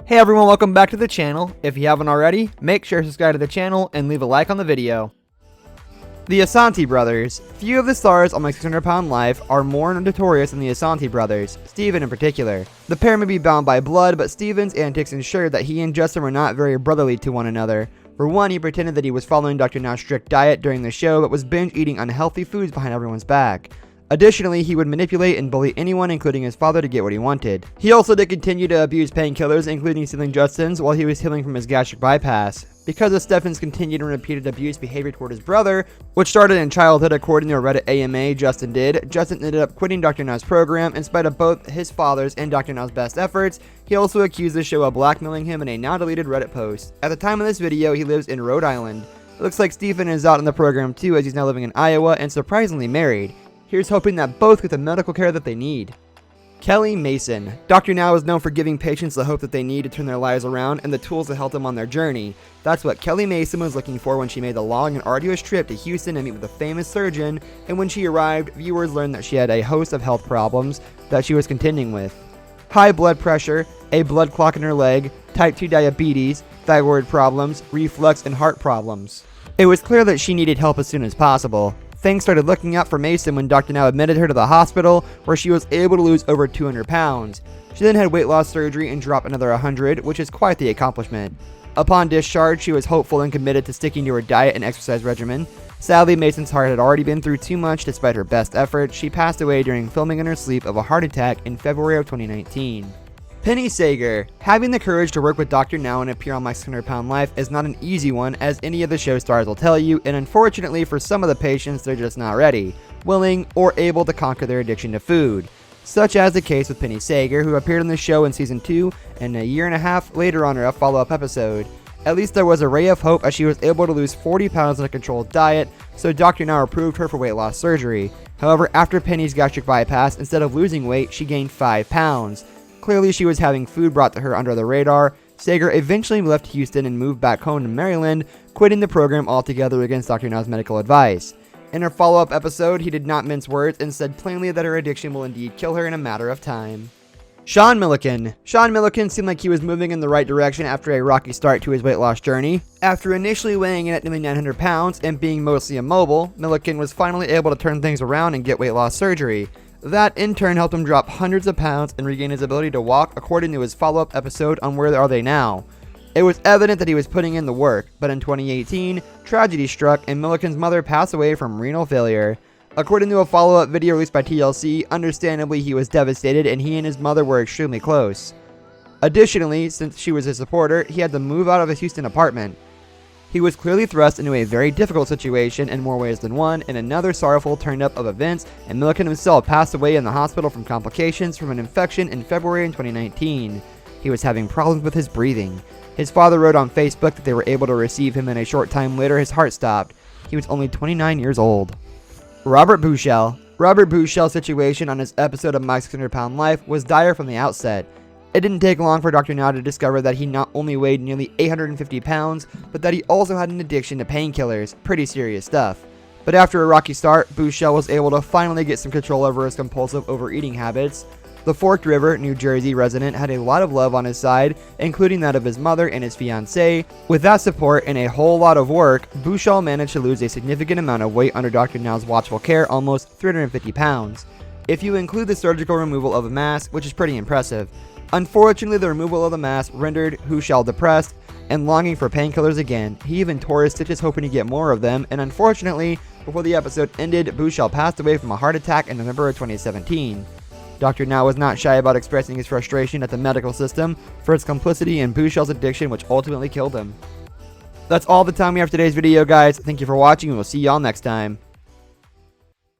Hey everyone, welcome back to the channel. If you haven't already, make sure to subscribe to the channel and leave a like on the video. The Asante brothers. Few of the stars on My 600 Pound Life are more notorious than the Asante brothers, Steven in particular. The pair may be bound by blood, but Steven's antics ensured that he and Justin were not very brotherly to one another. For one, he pretended that he was following Dr. Now's strict diet during the show, but was binge eating unhealthy foods behind everyone's back. Additionally, he would manipulate and bully anyone, including his father, to get what he wanted. He also did continue to abuse painkillers, including stealing Justin's while he was healing from his gastric bypass. Because of Stefan's continued and repeated abuse behavior toward his brother, which started in childhood according to a Reddit AMA Justin ended up quitting Dr. Now's program in spite of both his father's and Dr. Now's best efforts. He also accused the show of blackmailing him in a now deleted Reddit post. At the time of this video, he lives in Rhode Island. It looks like Stephen is out in the program too, as he's now living in Iowa and surprisingly married. Here's hoping that both get the medical care that they need. Kelly Mason. Dr. Now is known for giving patients the hope that they need to turn their lives around and the tools to help them on their journey. That's what Kelly Mason was looking for when she made the long and arduous trip to Houston to meet with a famous surgeon, and when she arrived, viewers learned that she had a host of health problems that she was contending with. High blood pressure, a blood clot in her leg, type 2 diabetes, thyroid problems, reflux, and heart problems. It was clear that she needed help as soon as possible. Things started looking up for Mason when Dr. Now admitted her to the hospital, where she was able to lose over 200 pounds. She then had weight loss surgery and dropped another 100, which is quite the accomplishment. Upon discharge, she was hopeful and committed to sticking to her diet and exercise regimen. Sadly, Mason's heart had already been through too much despite her best efforts. She passed away during filming in her sleep of a heart attack in February of 2019. Penny Sager. Having the courage to work with Dr. Now and appear on My 600 Pound Life is not an easy one, as any of the show stars will tell you, and unfortunately for some of the patients, they're just not ready, willing, or able to conquer their addiction to food. Such as the case with Penny Sager, who appeared on the show in season 2 and a year and a half later on her follow-up episode. At least there was a ray of hope, as she was able to lose 40 pounds on a controlled diet, so Dr. Now approved her for weight loss surgery. However, after Penny's gastric bypass, instead of losing weight, she gained 5 pounds. Clearly, she was having food brought to her under the radar. Sager eventually left Houston and moved back home to Maryland, quitting the program altogether against Dr. Now's medical advice. In her follow-up episode, he did not mince words and said plainly that her addiction will indeed kill her in a matter of time. Sean Milliken. Sean Milliken seemed like he was moving in the right direction after a rocky start to his weight loss journey. After initially weighing in at nearly 900 pounds and being mostly immobile, Milliken was finally able to turn things around and get weight loss surgery. That in turn helped him drop hundreds of pounds and regain his ability to walk, according to his follow-up episode on Where Are They Now. It was evident that he was putting in the work, but in 2018, tragedy struck and Milliken's mother passed away from renal failure. According to a follow-up video released by TLC, understandably he was devastated and he and his mother were extremely close. Additionally, since she was his supporter, he had to move out of his Houston apartment. He was clearly thrust into a very difficult situation in more ways than one, and another sorrowful turn-up of events, and Milliken himself passed away in the hospital from complications from an infection in February in 2019. He was having problems with his breathing. His father wrote on Facebook that they were able to receive him, and a short time later his heart stopped. He was only 29 years old. Robert Bushell. Robert Bushell's situation on his episode of My 600 Pound Life was dire from the outset. It didn't take long for Dr. Now to discover that he not only weighed nearly 850 pounds, but that he also had an addiction to painkillers, pretty serious stuff. But after a rocky start, Bushell was able to finally get some control over his compulsive overeating habits. The Forked River, New Jersey resident had a lot of love on his side, including that of his mother and his fiancée. With that support and a whole lot of work, Bushell managed to lose a significant amount of weight under Dr. Now's watchful care, almost 350 pounds. If you include the surgical removal of a mass, which is pretty impressive. Unfortunately, the removal of the mask rendered Bushell depressed and longing for painkillers again. He even tore his stitches hoping to get more of them, and unfortunately, before the episode ended, Bushell passed away from a heart attack in November of 2017. Dr. Now was not shy about expressing his frustration at the medical system for its complicity in Bushell's addiction, which ultimately killed him. That's all the time we have for today's video, guys. Thank you for watching, and we'll see y'all next time.